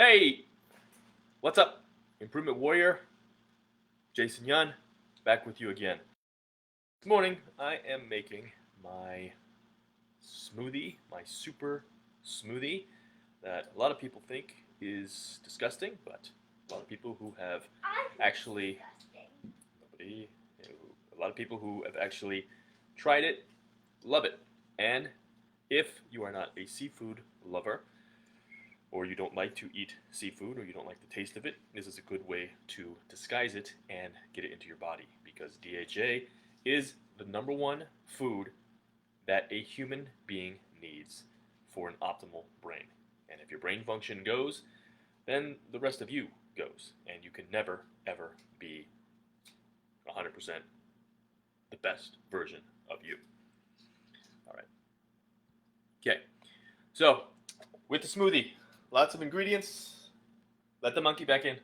Hey, what's up? Improvement Warrior, Jason Yun, back with you again. This morning I am making my smoothie, my super smoothie, that a lot of people think is disgusting, but a lot of people who have actually, a lot of people who have actually tried it love it. And if you are not a seafood lover, or you don't like to eat seafood, or you don't like the taste of it, this is a good way to disguise it and get it into your body, because DHA is the #1 food that a human being needs for an optimal brain. And if your brain function goes, then the rest of you goes, and you can never, ever be 100% the best version of you. All right. Okay. So, with the smoothie, lots of ingredients. Let the monkey back in.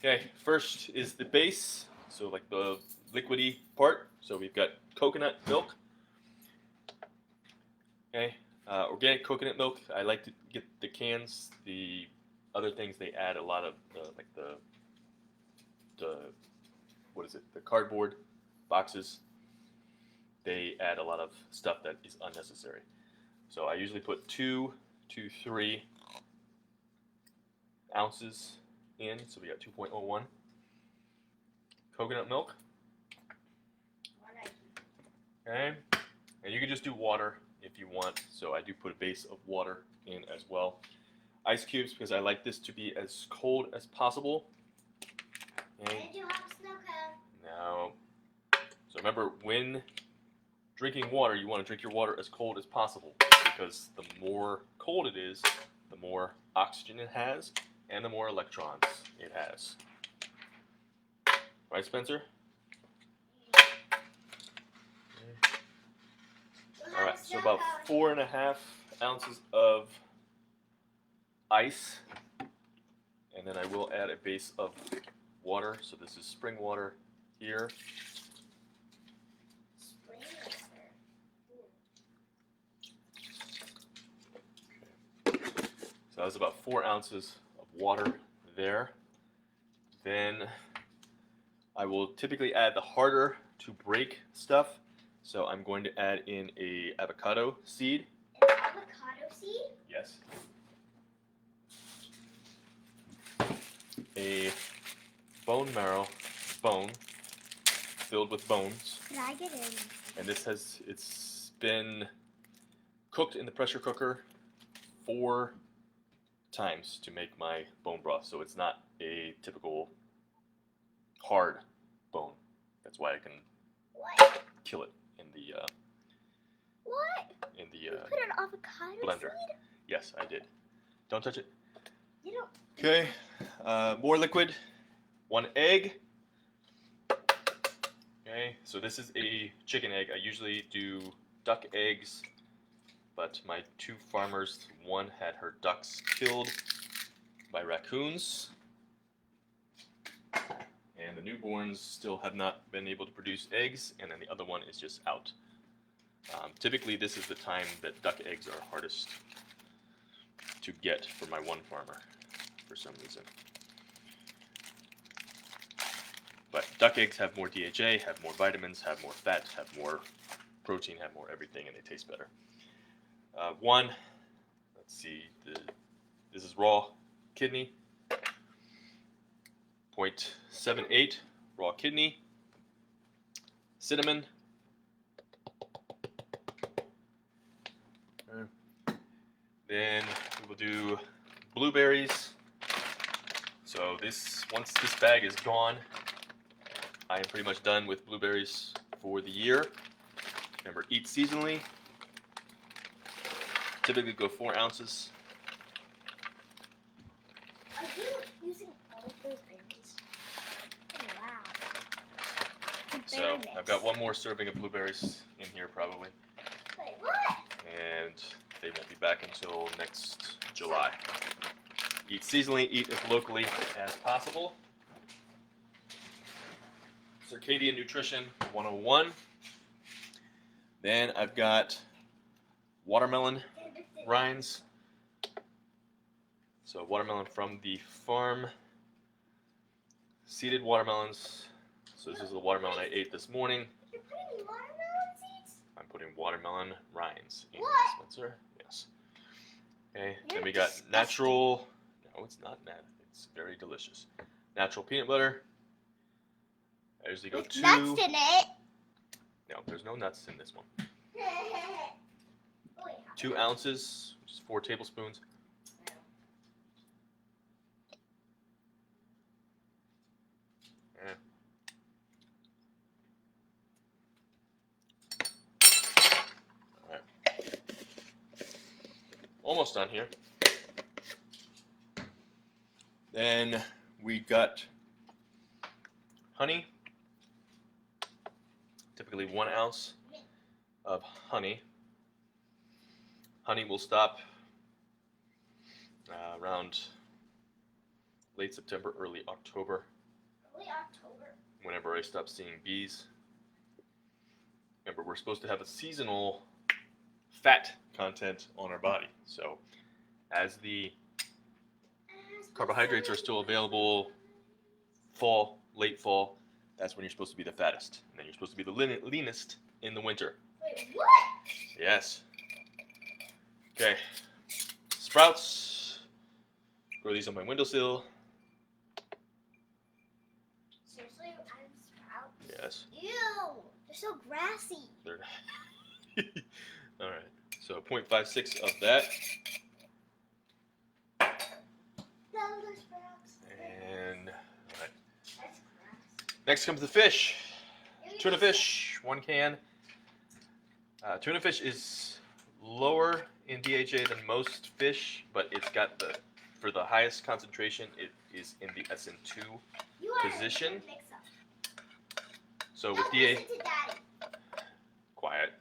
Okay, first is the base, so like the liquidy part. So we've got coconut milk. Okay, organic coconut milk. I like to get the cans. The other things they add a lot of like the what is it? The cardboard boxes. They add a lot of stuff that is unnecessary. So I usually put 2 to 3 ounces in, so we got 2.01 coconut milk. Okay, and you can just do water if you want, so I do put a base of water in as well. Ice cubes, because I like this to be as cold as possible. Okay. Now, so remember, when drinking water, you want to drink your water as cold as possible, because the more cold it is, the more oxygen it has, and the more electrons it has. Right, Spencer? All right, so about 4.5 ounces of ice, and then I will add a base of water. So this is spring water here. So that's about 4 ounces of water there. Then I will typically add the harder to break stuff. So I'm going to add in a avocado seed. An avocado seed? Yes. A bone marrow bone filled with bones. Can I get in? And it's been cooked in the pressure cooker 4 times to make my bone broth, so it's not a typical hard bone. That's why I can kill it in the You put an avocado blender. seed? Yes, I did. Don't touch it. You don't. Okay, more liquid. 1 egg. Okay, so this is a chicken egg. I usually do duck eggs, but my 2 farmers, one had her ducks killed by raccoons, and the newborns still have not been able to produce eggs, and then the other one is just out. Typically, this is the time that duck eggs are hardest to get for my 1 farmer, for some reason. But duck eggs have more DHA, have more vitamins, have more fat, have more protein, have more everything, and they taste better. Let's see, this is raw kidney, 0.78 raw kidney, cinnamon, then we will do blueberries. So once this bag is gone, I am pretty much done with blueberries for the year. Remember, eat seasonally. Typically go 4 ounces. Are you using all of those berries? Oh, wow. So I've got 1 more serving of blueberries in here probably. Wait, what? And they won't be back until next July. Eat seasonally, eat as locally as possible. Circadian Nutrition 101. Then I've got watermelon rinds, So watermelon from the farm. Seeded watermelons. So this is the watermelon I ate this morning. You're putting watermelon seeds? I'm putting watermelon rinds in, What? Spencer. Yes. Okay. You're Then we got disgusting. natural. No, it's not natty. It's very delicious. Natural peanut butter. I usually go With 2. nuts in it. No, there's no nuts in this one. Oh, yeah. 2 ounces, which is 4 tablespoons. Yeah. All right. Almost done here. Then we got honey. Typically 1 ounce of honey. Honey will stop around late September, early October, Early October. whenever I stop seeing bees. Remember, we're supposed to have a seasonal fat content on our body. So as the carbohydrates are still available fall, late fall, that's when you're supposed to be the fattest. And then you're supposed to be the leanest in the winter. Wait, what? Yes. Okay. Sprouts. Grow these on my windowsill. Seriously, I'm sprouts? Yes. Ew, they're so grassy. They're all right. So 0.56 of that. Those are sprouts. And all right. That's grass. Next comes the fish. Maybe Tuna this- fish, 1 can. Tuna fish is lower in DHA than most fish, but it's got for the highest concentration, it is in the SN2 You are position. a mix-up. So Don't with DHA, listen to Daddy. quiet.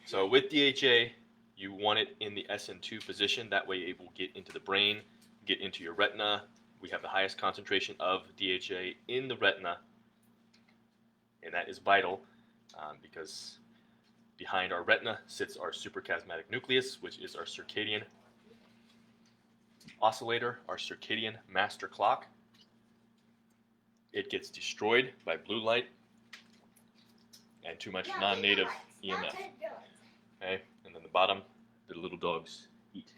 So with DHA, you want it in the SN2 position. That way it will get into the brain, get into your retina. We have the highest concentration of DHA in the retina, and that is vital because behind our retina sits our suprachiasmatic nucleus, which is our circadian oscillator, our circadian master clock. It gets destroyed by blue light and too much No, non-native Israelites, not EMF. good Israelites. Okay, and then the bottom, the little dogs eat.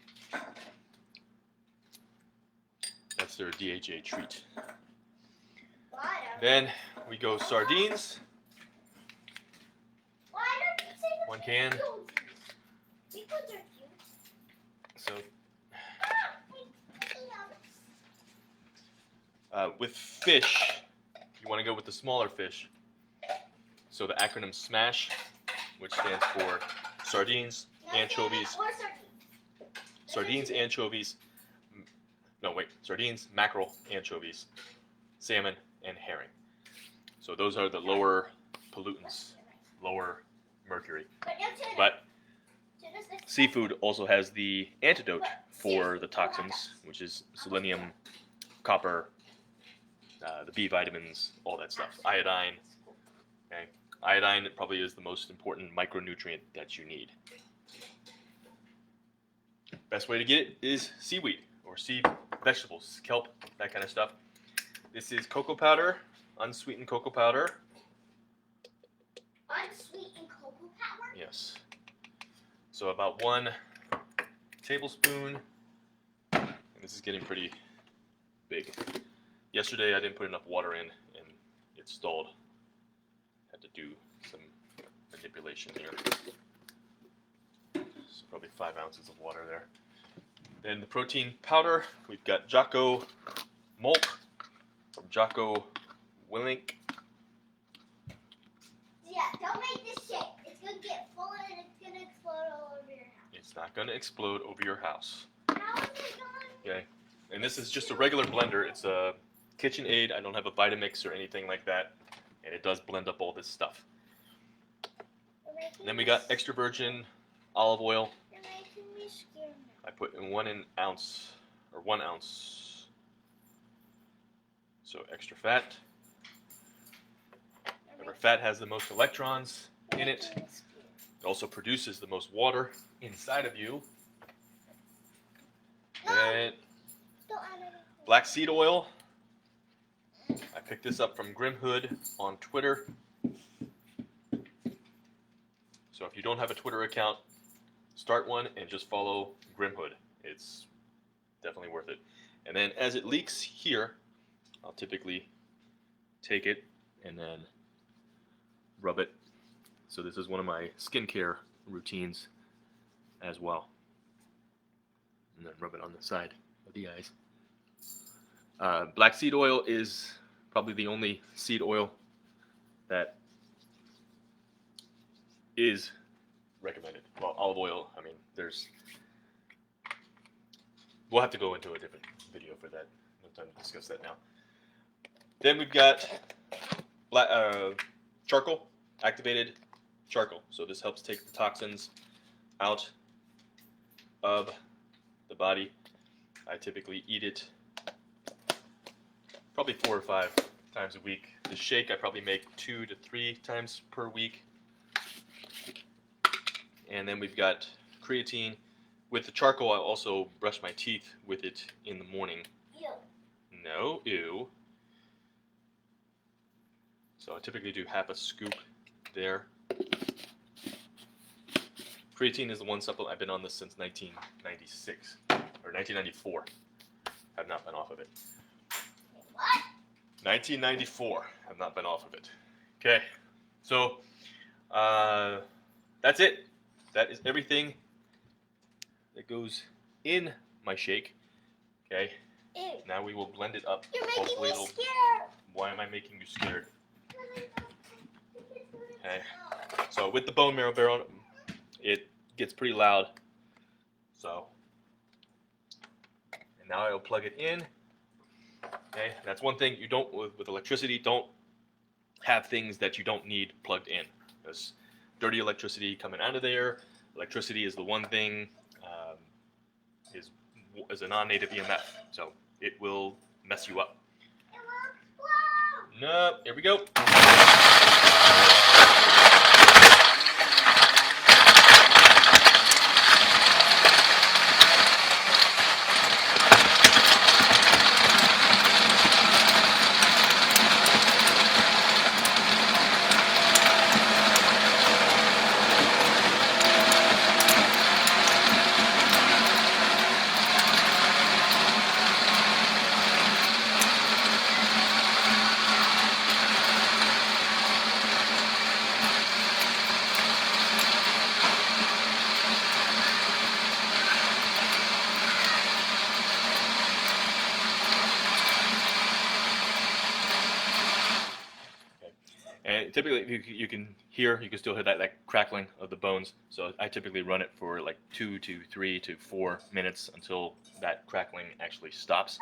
That's their DHA treat. Why don't- Then we go sardines. Why don't you say the 1 can. pickles? Pickles are cute. So Ah, pickles. with fish, you want to go with the smaller fish. So the acronym SMASH, which stands for sardines, No, anchovies, or sardines. sardines, mackerel, anchovies, salmon, and herring. So those are the lower pollutants, lower mercury. But no tuna. But Tuna's the- seafood also has the antidote for the toxins, which is selenium, copper, the B vitamins, all that stuff. Iodine. Okay, iodine probably is the most important micronutrient that you need. Best way to get it is seaweed or sea vegetables, kelp, that kind of stuff. This is cocoa powder, unsweetened cocoa powder. Unsweetened cocoa powder? Yes. So about 1 tablespoon. And this is getting pretty big. Yesterday I didn't put enough water in and it stalled. Had to do some manipulation here. So probably 5 ounces of water there. Then the protein powder, we've got Jocko Mölk from Jocko Mölk. Yeah, don't make this shake. It's gonna get full and it's gonna explode all over your house. It's not going to explode over your house. How is it going? Okay, and this is just a regular blender. It's a KitchenAid. I don't have a Vitamix or anything like that, and it does blend up all this stuff. And then we got extra virgin olive oil. You're making me scared now. I put in 1 ounce or 1 ounce. So extra fat. Remember, fat has the most electrons in it. It also produces the most water inside of you. No. Then black seed oil. I picked this up from Grim Hood on Twitter. So if you don't have a Twitter account, start one and just follow Grim Hood. It's definitely worth it. And then as it leaks here, I'll typically take it and then rub it. So this is one of my skincare routines as well. And then rub it on the side of the eyes. Black seed oil is probably the only seed oil that is recommended. Well, olive oil, I mean, we'll have to go into a different video for that. No time to discuss that now. Then we've got charcoal, activated charcoal. So this helps take the toxins out of the body. I typically eat it probably 4 or 5 times a week. The shake I probably make 2 to 3 times per week. And then we've got creatine. With the charcoal, I also brush my teeth with it in the morning. Ew. No, ew. So I typically do half a scoop there. Creatine is the one supplement. I've been on this since 1996 or 1994. I've not been off of it. What? 1994. I've not been off of it. Okay, so that's it. That is everything that goes in my shake. Okay. Ew. Now we will blend it up. You're making Hopefully me it'll. scared. Why am I making you scared? Okay. So with the bone marrow barrel, it gets pretty loud. So, and now I'll plug it in. Okay, that's one thing you don't with electricity. Don't have things that you don't need plugged in. There's dirty electricity coming out of there. Electricity is the one thing is a non-native EMF, so it will mess you up. No, here we go. And typically, you can still hear that crackling of the bones. So I typically run it for like 2 to 3 to 4 minutes until that crackling actually stops.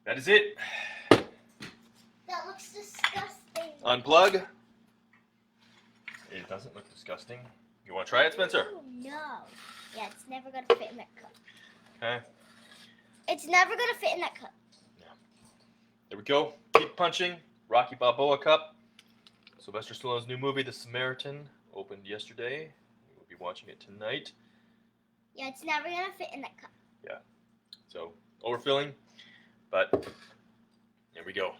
That is it. That looks disgusting. Unplug. It doesn't look disgusting. You want to try it, Spencer? Oh, no. Yeah, it's never going to fit in that cup. Okay. It's never going to fit in that cup. Yeah. There we go. Keep punching. Rocky Balboa cup. Sylvester Stallone's new movie, The Samaritan, opened yesterday. We'll be watching it tonight. Yeah, it's never going to fit in that cup. Yeah. So, overfilling. But there we go.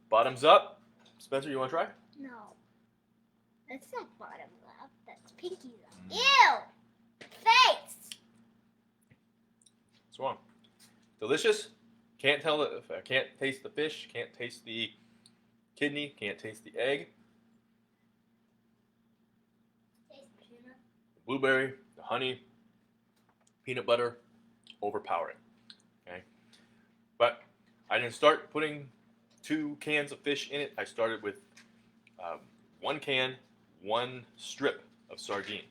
Bottoms up. Spencer, you want to try? No. That's not bottom up. That's pinky up. Ew! Face! What's wrong? Delicious. Can't tell if I can't taste the fish. Can't taste the kidney. Can't taste the egg. Taste the peanut. The blueberry, the honey, peanut butter, overpowering. Okay, but I didn't start putting 2 cans of fish in it. I started with 1 can, 1 strip of sardine.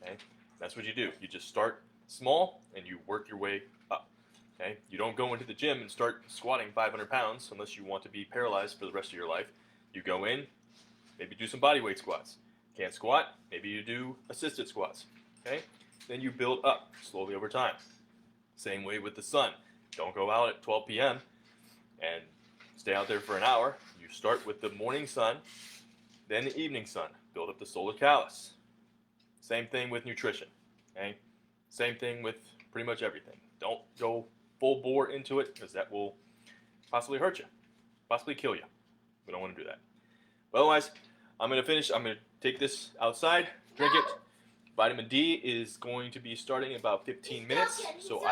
Okay, that's what you do. You just start small and you work your way up. Okay? You don't go into the gym and start squatting 500 pounds unless you want to be paralyzed for the rest of your life. You go in, maybe do some body weight squats. Can't squat, maybe you do assisted squats. Okay? Then you build up slowly over time. Same way with the sun. Don't go out at 12 p.m. and stay out there for an hour. You start with the morning sun, then the evening sun. Build up the solar callus. Same thing with nutrition. Okay? Same thing with pretty much everything. Don't go full bore into it because that will possibly hurt you, possibly kill you. We don't want to do that. But otherwise, I'm going to finish. I'm going to take this outside, drink it. Vitamin D is going to be starting in about 15 minutes. So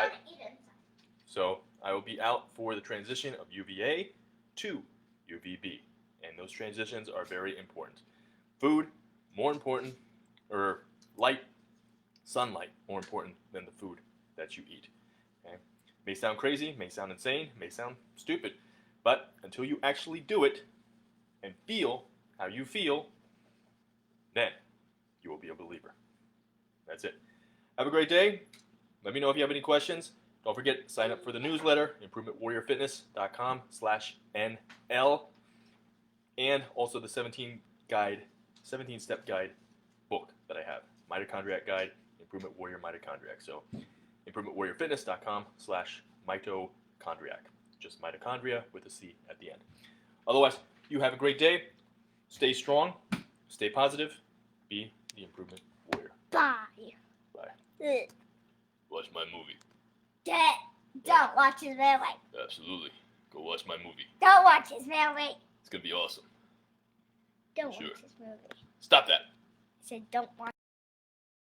I will be out for the transition of UVA to UVB. And those transitions are very important. Food, more important, or light, sunlight, more important than the food that you eat. Okay? May sound crazy, may sound insane, may sound stupid, but until you actually do it and feel how you feel, then you will be a believer. That's it. Have a great day. Let me know if you have any questions. Don't forget, sign up for the newsletter, improvementwarriorfitness.com/NL, and also the 17-step guide book that I have, Mitochondriac Guide, Improvement Warrior Mitochondriac. So, improvementwarriorfitness.com/mitochondriac. Just mitochondria with a C at the end. Otherwise, you have a great day. Stay strong. Stay positive. Be the improvement warrior. Bye. Bye. Ugh. Watch my movie. Dad, don't watch his movie. Absolutely. Go watch my movie. Don't watch his movie. It's going to be awesome. Don't Sure. watch his movie. Stop that. I said don't watch.